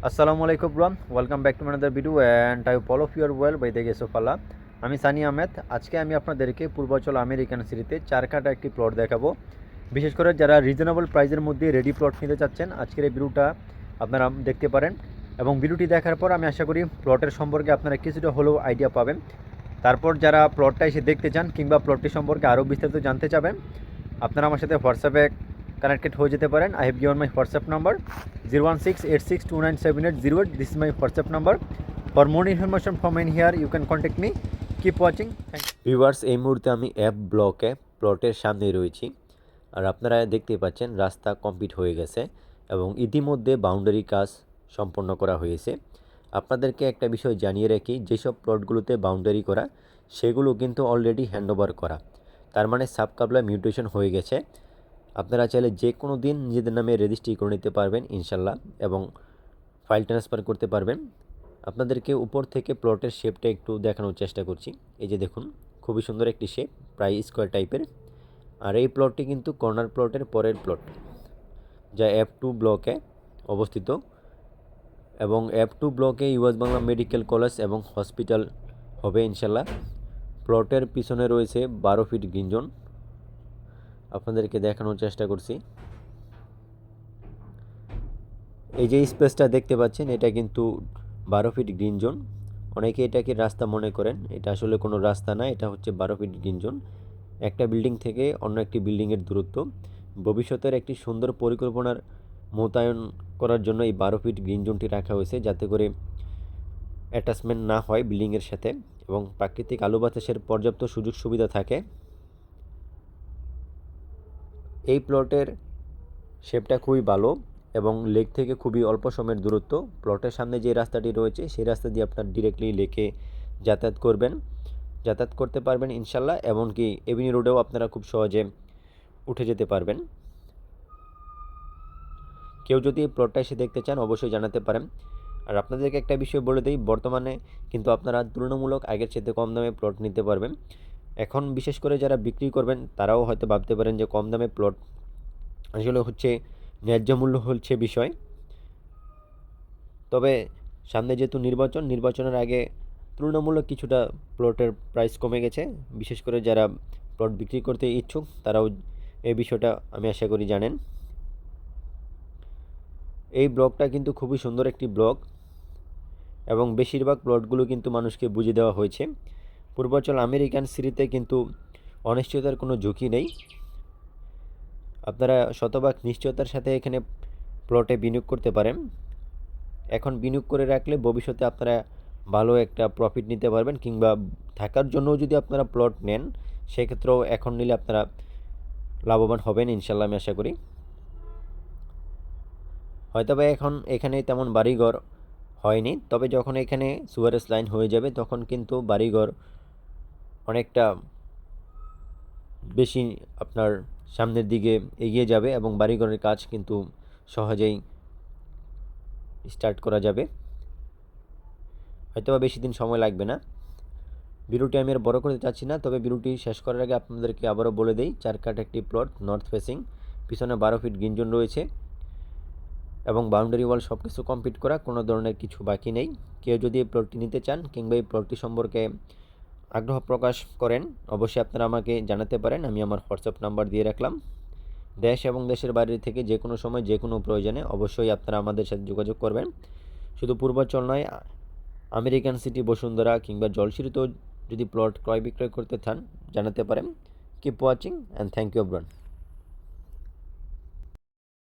আসসালামু আলাইকুম ব্রান, ওয়েলকাম ব্যাক টু মানাদার video and I hope all of your well by the grace of Allah. আমি সানি আহমেদ। আজকে আমি আপনাদেরকে পূর্বাচল আমেরিকান সিটিতে চার কাটা একটি প্লট দেখাবো। বিশেষ করে যারা রিজনেবল প্রাইসের মধ্যে রেডি প্লট নিতে চাচ্ছেন, আজকের এই ভিডিওটা আপনারা দেখতে পারেন এবং ভিডিওটি দেখার পর আমি আশা করি প্লটের সম্পর্কে আপনারা কিছুটা হলেও আইডিয়া পাবেন। তারপর যারা প্লটটা এসে দেখতে চান কিংবা প্লটটি সম্পর্কে আরও বিস্তারিত জানতে চাবেন, আপনারা আমার সাথে হোয়াটসঅ্যাপে কানেক্টেড হয়ে যেতে পারেন। I have given my WhatsApp number 01686297808. This is my WhatsApp number. For more information from in here, you can contact me. Keep watching. Thank you. Viewers, এই মুহূর্তে আমি এফ ব্লকে প্লটের সামনে রয়েছি। আর আপনারা দেখতেই পাচ্ছেন রাস্তা কমপ্লিট হয়ে গেছে এবং ইতিমধ্যে বাউন্ডারি কাজ সম্পন্ন করা হয়েছে। আপনাদেরকে একটা বিষয় জানিয়ে রাখি, যেসব প্লটগুলোতে বাউন্ডারি করা সেগুলো কিন্তু অলরেডি হ্যান্ডওভার করা, তার মানে সাবকাবলা মিউটেশন হয়ে গেছে। আপনারা চাইলে যে কোনো দিন নিজেদের নামে রেজিস্ট্রি করে নিতে পারবেন ইনশাল্লাহ, এবং ফাইল ট্রান্সফার করতে পারবেন। আপনাদেরকে উপর থেকে প্লটের শেপটা একটু দেখানোর চেষ্টা করছি। এই যে দেখুন, খুবই সুন্দর একটি শেপ, প্রায় স্কোয়ার টাইপের। আর এই প্লটটি কিন্তু কর্নার প্লটের পরের প্লট, যা F2 ব্লকে অবস্থিত। এবং F2 ব্লকে ইউএস বাংলা মেডিকেল কলেজ এবং হসপিটাল হবে ইনশাল্লাহ। প্লটের পিছনে রয়েছে 12 ফিট গ্রিন জোন, আপনাদেরকে দেখানোর চেষ্টা করছি। এই যে স্পেসটা দেখতে পাচ্ছেন, এটা কিন্তু 12 ফিট গ্রিন জোন। অনেকে এটাকে রাস্তা মনে করেন, এটা আসলে কোনো রাস্তা না, এটা হচ্ছে 12 ফিট গ্রিন জোন। একটা বিল্ডিং থেকে অন্য একটি বিল্ডিংয়ের দূরত্ব। ভবিষ্যতের একটি সুন্দর পরিকল্পনার মোতায়েন করার জন্য এই 12 ফিট গ্রিন জোনটি রাখা হয়েছে, যাতে করে অ্যাটাচমেন্ট না হয় বিল্ডিংয়ের সাথে এবং প্রাকৃতিক আলো বাতাসের পর্যাপ্ত সুযোগ সুবিধা থাকে। এই প্লটের শেপটা খুবই ভালো এবং লেক থেকে খুবই অল্প সময়ের দূরত্ব। প্লটের সামনে যে রাস্তাটি রয়েছে সেই রাস্তা দিয়ে আপনার ডিরেক্টলি লেকে যাতায়াত করতে পারবেন ইনশাল্লাহ। এমনকি এভিনিউ রোডেও আপনারা খুব সহজে উঠে যেতে পারবেন। কেউ যদি এই প্লটটা এসে দেখতে চান অবশ্যই জানাতে পারেন। আর আপনাদেরকে একটা বিষয় বলে দিই, বর্তমানে কিন্তু আপনারা তুলনামূলক আগের চেয়ে কম দামে প্লট নিতে পারবেন। এখন বিশেষ করে যারা বিক্রি করবেন তারাও হয়তো ভাবতে পারেন যে কম দামে প্লট, আসলে হচ্ছে ন্যায্য মূল্য হচ্ছে বিষয়। তবে সামনে যেহেতু নির্বাচনের আগে তুলনামূলক কিছুটা প্লটের প্রাইস কমে গেছে। বিশেষ করে যারা প্লট বিক্রি করতে ইচ্ছুক তারাও এই বিষয়টা আমি আশা করি জানেন। এই ব্লকটা কিন্তু খুবই সুন্দর একটি ব্লক এবং বেশিরভাগ প্লটগুলো কিন্তু মানুষকে বুঝিয়ে দেওয়া হয়েছে। পূর্বাচল আমেরিকান সিটিতে কিন্তু অনিশ্চয়তার কোনো ঝুঁকি নেই। আপনারা শতভাগ নিশ্চয়তার সাথে এখানে প্লটে বিনিয়োগ করতে পারেন। এখন বিনিয়োগ করে রাখলে ভবিষ্যতে আপনারা ভালো একটা প্রফিট নিতে পারবেন, কিংবা থাকার জন্য যদি আপনারা প্লট নেন সেক্ষেত্রেও এখন নিলে আপনারা লাভবান হবেন ইনশাল্লাহ, আমি আশা করি। হয়তো বা এখন এখানে তেমন বাড়িঘর হয়নি, তবে যখন এখানে সুয়ারেজ লাইন হয়ে যাবে তখন কিন্তু বাড়িঘর অনেকটা বেশি আপনার সামনের দিকে এগিয়ে যাবে এবং বাড়িঘরের কাজ কিন্তু সহজেই স্টার্ট করা যাবে। হয়তো বা বেশি দিন সময় লাগবে না। ভিডিওটি আমি আর বড় করতে চাচ্ছি না, তবে ভিডিওটি শেষ করার আগে আপনাদেরকে আবারও বলে দেই, 4 কাঠ একটি প্লট, নর্থ ফেসিং, পিছনে 12 ফিট গ্রিন জোন রয়েছে এবং বাউন্ডারি ওয়াল সব কিছু কমপ্লিট করা, কোনো ধরনের কিছু বাকি নেই। কেউ যদি এই প্লটটি নিতে চান কিংবা এই প্লটটি সম্পর্কে আগ্রহ প্রকাশ করেন অবশ্যই আপনারা আমাকে জানাতে পারেন। আমি আমার হোয়াটসঅ্যাপ নাম্বার দিয়ে রাখলাম। দেশ এবং দেশের বাইরে থেকে যে কোনো সময় যে কোনো প্রয়োজনে অবশ্যই আপনারা আমাদের সাথে যোগাযোগ করবেন। শুধু পূর্বাচল নয়, আমেরিকান সিটি, বসুন্ধরা কিংবা জলসিঁড়িতেও যদি প্লট ক্রয় বিক্রয় করতে চান জানাতে পারেন। Keep watching and thank you everyone.